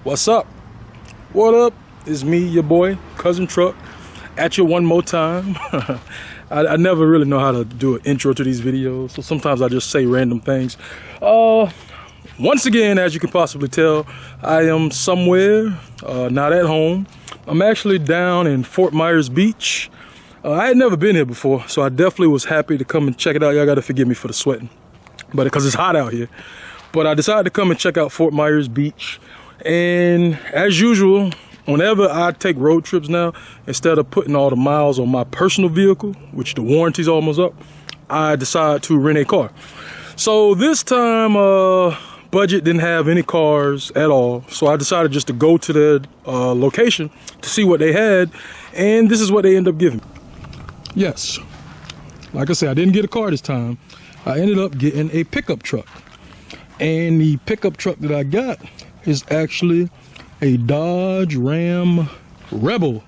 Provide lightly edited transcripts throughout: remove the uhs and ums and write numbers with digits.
What's up? What up? It's me, your boy, Cuzzintruck, at you one more time. I never really know how to do an intro to these videos, so sometimes I just say random things. Once again, as you can possibly tell, I am somewhere, not at home. I'm actually down in Fort Myers Beach. I had never been here before, so I definitely was happy to come and check it out. Y'all gotta forgive me for the sweating, but because it's hot out here. But I decided to come and check out Fort Myers Beach. And as usual, whenever I take road trips now, instead of putting all the miles on my personal vehicle, which the warranty's almost up, I decide to rent a car. So this time, budget didn't have any cars at all. So I decided just to go to the location to see what they had. And this is what they ended up giving me. Yes, like I said, I didn't get a car this time. I ended up getting a pickup truck. And the pickup truck that I got is actually a Dodge Ram Rebel.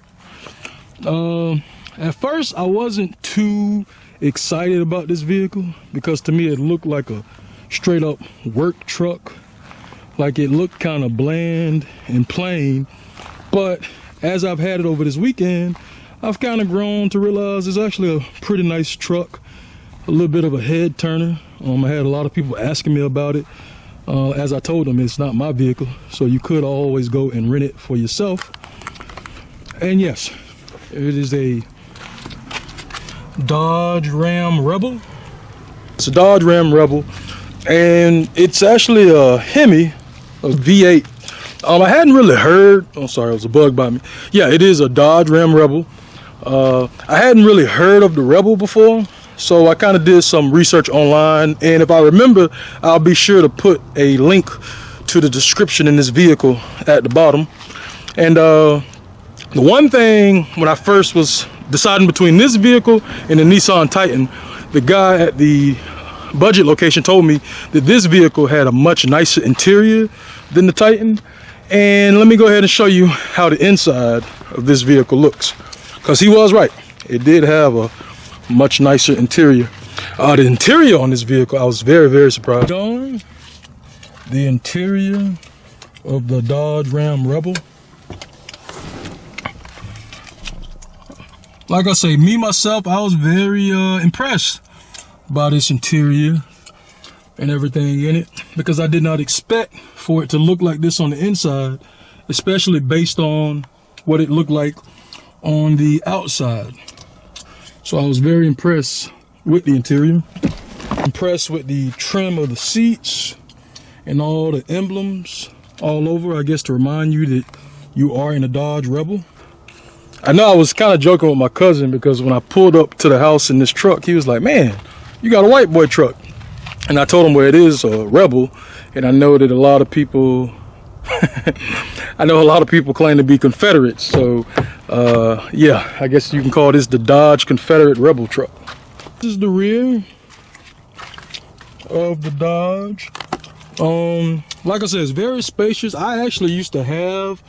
At first I wasn't too excited about this vehicle because to me it looked like a straight up work truck. Like it looked kind of bland and plain. But as I've had it over this weekend, I've kind of grown to realize it's actually a pretty nice truck. A little bit of a head turner. I had a lot of people asking me about it. As I told them, it's not my vehicle, so you could always go and rent it for yourself. And yes, it is a Dodge Ram Rebel. It's a Dodge Ram Rebel, and it's actually a HEMI V8. I hadn't really heard, oh sorry, it was a bug by me. Yeah, it is a Dodge Ram Rebel. I hadn't really heard of the Rebel before. So I kind of did some research online, and if I remember, I'll be sure to put a link to the description in this vehicle at the bottom. And the one thing, when I first was deciding between this vehicle and the Nissan Titan, the guy at the budget location told me that this vehicle had a much nicer interior than the Titan. And let me go ahead and show you how the inside of this vehicle looks, because he was right. It did have a much nicer interior. The interior on this vehicle, I was very, very surprised. The interior of the Dodge Ram Rebel. Like I say, me myself, I was very impressed by this interior and everything in it, because I did not expect for it to look like this on the inside, especially based on what it looked like on the outside. So I was very impressed with the interior, impressed with the trim of the seats and all the emblems all over, I guess to remind you that you are in a Dodge Rebel. I know I was kind of joking with my cousin, because when I pulled up to the house in this truck, he was like, man, you got a white boy truck. And I told him, well, it is a Rebel. And I know that a lot of people, claim to be Confederates. So yeah, I guess you can call this the Dodge Confederate Rebel truck. This is the rear of the Dodge. Like I said, it's very spacious. I actually used to have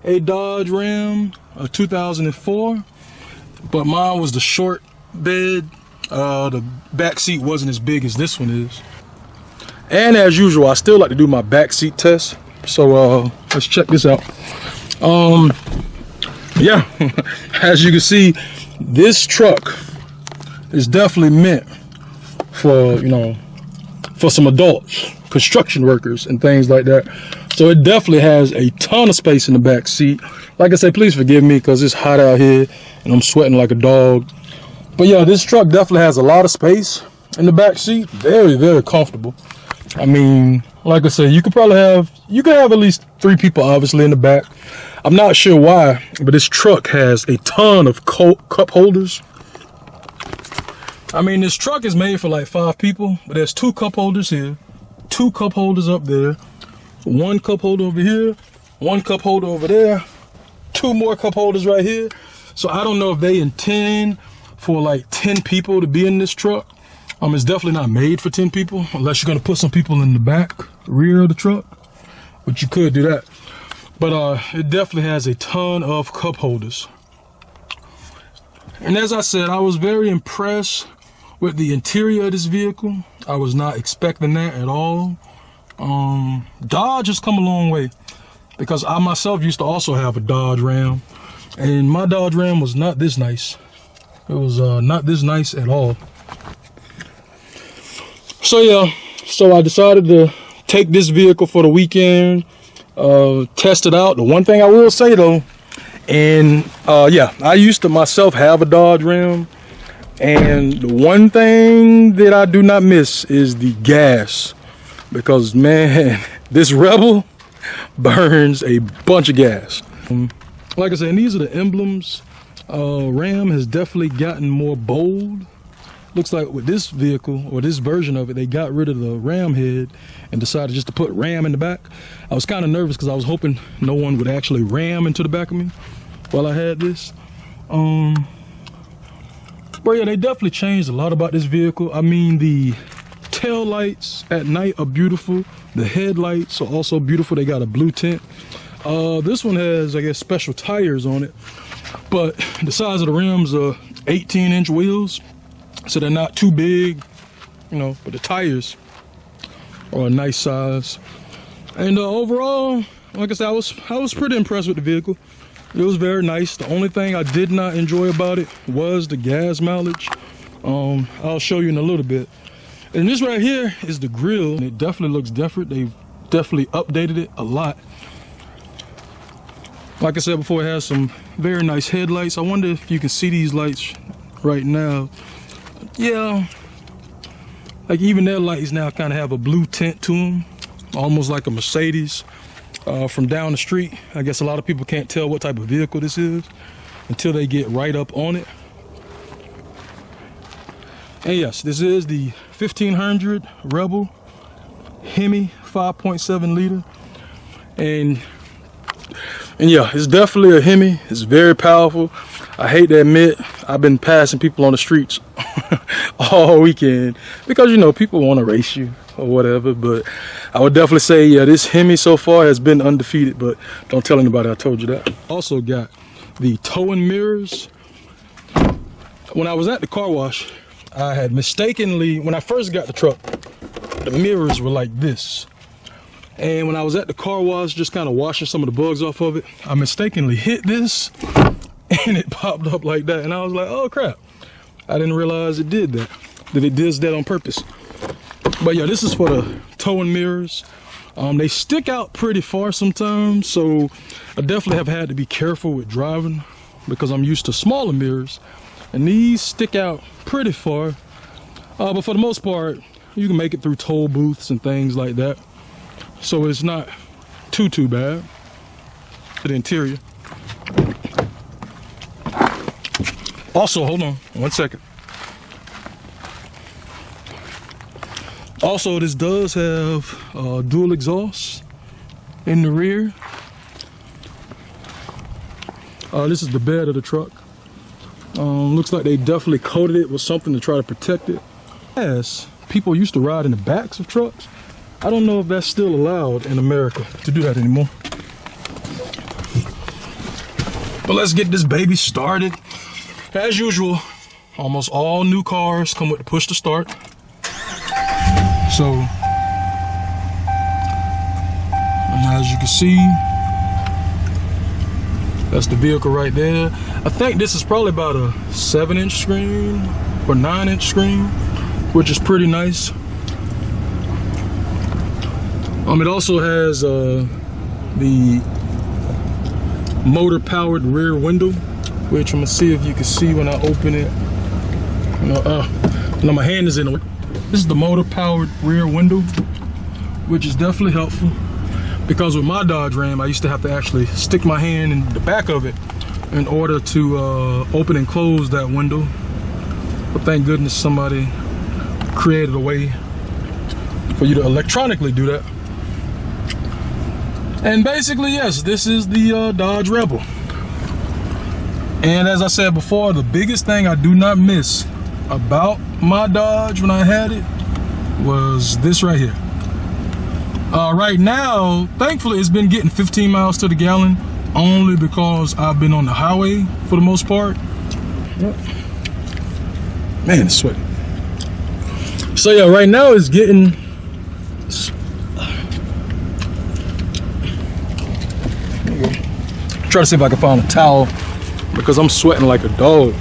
a Dodge Ram, a 2004, but mine was the short bed. The back seat wasn't as big as this one is. And as usual, I still like to do my back seat test. So let's check this out. Yeah, as you can see, this truck is definitely meant for, for some adults, construction workers and things like that. So it definitely has a ton of space in the back seat. Like I said, please forgive me because it's hot out here and I'm sweating like a dog. But yeah, this truck definitely has a lot of space in the back seat. Very, very comfortable. I mean, like I said, you could have at least 3 people obviously in the back. I'm not sure why, but this truck has a ton of cup holders. I mean, this truck is made for like 5 people, but there's 2 cup holders here, 2 cup holders up there, 1 cup holder over here, 1 cup holder over there, 2 more cup holders right here. So I don't know if they intend for like 10 people to be in this truck. It's definitely not made for 10 people, unless you're gonna put some people in the back, rear of the truck, but you could do that. But it definitely has a ton of cup holders. And as I said, I was very impressed with the interior of this vehicle. I was not expecting that at all. Dodge has come a long way. because I myself used to also have a Dodge Ram, and my Dodge Ram was not this nice. It was not this nice at all. So yeah, so I decided to take this vehicle for the weekend, test it out. The one thing I will say though, and yeah, I used to myself have a Dodge Ram, and the one thing that I do not miss is the gas, because man, this Rebel burns a bunch of gas. Like I said, and these are the emblems. Ram has definitely gotten more bold. Looks like with this vehicle, or this version of it, they got rid of the ram head and decided just to put ram in the back. I was kind of nervous because I was hoping no one would actually ram into the back of me while I had this. But yeah, they definitely changed a lot about this vehicle. I mean, the tail lights at night are beautiful. The headlights are also beautiful. They got a blue tint. This one has, I guess, special tires on it, but the size of the rims are 18-inch wheels. So they're not too big, you know, but the tires are a nice size. And overall, like I said, I was pretty impressed with the vehicle. It was very nice. The only thing I did not enjoy about it was the gas mileage. I'll show you in a little bit. And this right here is the grill, and it definitely looks different. They've definitely updated it a lot. Like I said before, it has some very nice headlights. I wonder if you can see these lights right now. Yeah, like even their lights now kind of have a blue tint to them, almost like a Mercedes from down the street. I guess a lot of people can't tell what type of vehicle this is until they get right up on it. And yes, this is the 1500 Rebel HEMI 5.7 liter. And yeah, it's definitely a Hemi. It's very powerful. I hate to admit, I've been passing people on the streets all weekend because, you know, people want to race you or whatever. But I would definitely say, yeah, this Hemi so far has been undefeated, but don't tell anybody I told you that. Also got the towing mirrors. When I was at the car wash, I had mistakenly, when I first got the truck, the mirrors were like this. And when I was at the car wash, just kind of washing some of the bugs off of it, I mistakenly hit this and it popped up like that. And I was like, oh crap. I didn't realize it did that, that it does that on purpose. But yeah, this is for the towing mirrors. They stick out pretty far sometimes, so I definitely have had to be careful with driving because I'm used to smaller mirrors. And these stick out pretty far. But for the most part, you can make it through toll booths and things like that. So it's not too bad. The interior. Also, hold on 1 second. Also, this does have dual exhaust in the rear. This is the bed of the truck. Looks like they definitely coated it with something to try to protect it. Yes, people used to ride in the backs of trucks. I don't know if that's still allowed in America to do that anymore. But let's get this baby started. As usual, almost all new cars come with the push to start. So, as you can see, that's the vehicle right there. I think this is probably about a 7-inch screen or 9-inch screen, which is pretty nice. It also has the motor-powered rear window, which I'm gonna see if you can see when I open it. No, my hand is in it. This is the motor-powered rear window, which is definitely helpful because with my Dodge Ram, I used to have to actually stick my hand in the back of it in order to open and close that window. But thank goodness somebody created a way for you to electronically do that. And basically, yes, this is the Dodge Rebel. And as I said before, the biggest thing I do not miss about my Dodge when I had it was this right here. Right now, thankfully, it's been getting 15 miles to the gallon only because I've been on the highway for the most part. Man, it's sweaty. So yeah, right now it's getting try to see if I can find a towel because I'm sweating like a dog.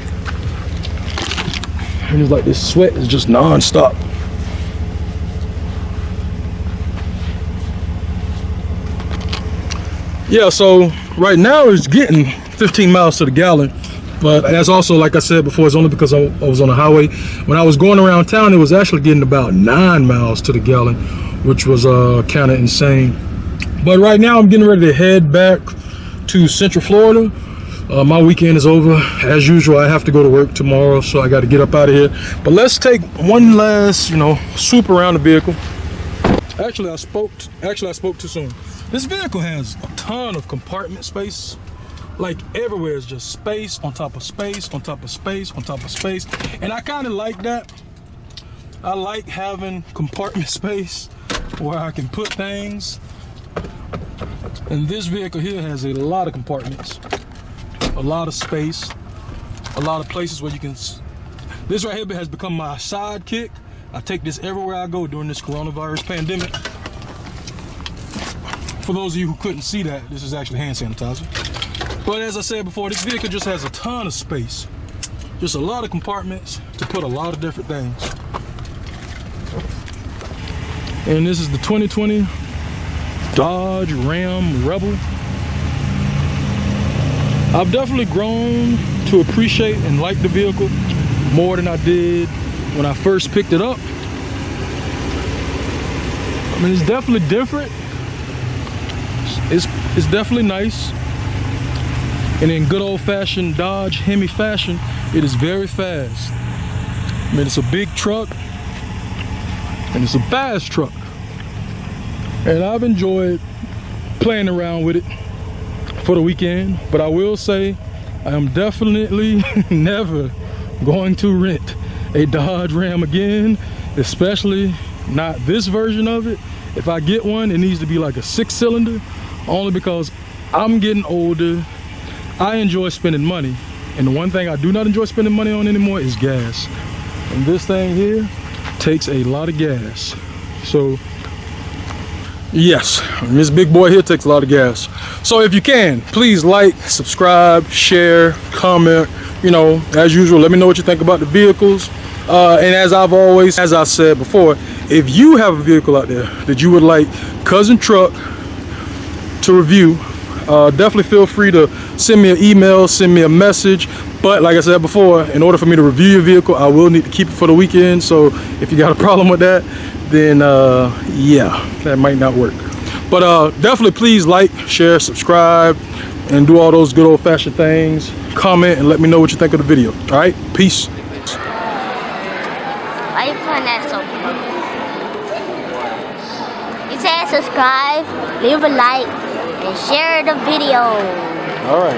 And it's like this sweat is just non-stop. Yeah, so right now it's getting 15 miles to the gallon. But that's also, like I said before, it's only because I was on the highway. When I was going around town, it was actually getting about 9 miles to the gallon, which was kind of insane. But right now I'm getting ready to head back to Central Florida. My weekend is over. As usual, I have to go to work tomorrow, so I got to get up out of here. But let's take one last, swoop around the vehicle. Actually, I spoke too soon. This vehicle has a ton of compartment space. Like everywhere is just space on top of space on top of space on top of space, and I kind of like that. I like having compartment space where I can put things. And this vehicle here has a lot of compartments, a lot of space, a lot of places where you can. This right here has become my sidekick. I take this everywhere I go during this coronavirus pandemic. For those of you who couldn't see that, this is actually hand sanitizer. But as I said before, this vehicle just has a ton of space. Just a lot of compartments to put a lot of different things. And this is the 2020 Dodge Ram Rebel. I've definitely grown to appreciate and like the vehicle more than I did when I first picked it up. I mean, it's definitely different. It's definitely nice. And in good old-fashioned Dodge HEMI fashion, it is very fast. I mean, it's a big truck, and it's a fast truck. And I've enjoyed playing around with it for the weekend, but I will say I am definitely never going to rent a Dodge Ram again, especially not this version of it. If I get one, it needs to be like a 6-cylinder, only because I'm getting older. I enjoy spending money, and the one thing I do not enjoy spending money on anymore is gas. And this thing here takes a lot of gas. So yes, this big boy here takes a lot of gas. So if you can, please like, subscribe, share, comment. As usual, let me know what you think about the vehicles. And as I said before, if you have a vehicle out there that you would like Cuzzintruck to review, definitely feel free to send me an email, send me a message. But like I said before, in order for me to review your vehicle, I will need to keep it for the weekend. So if you got a problem with that, then yeah, that might not work. But definitely please like, share, subscribe, and do all those good old-fashioned things. Comment and let me know what you think of the video. All right, peace. Why are you putting that so good? You said subscribe, leave a like, and share the video. All right.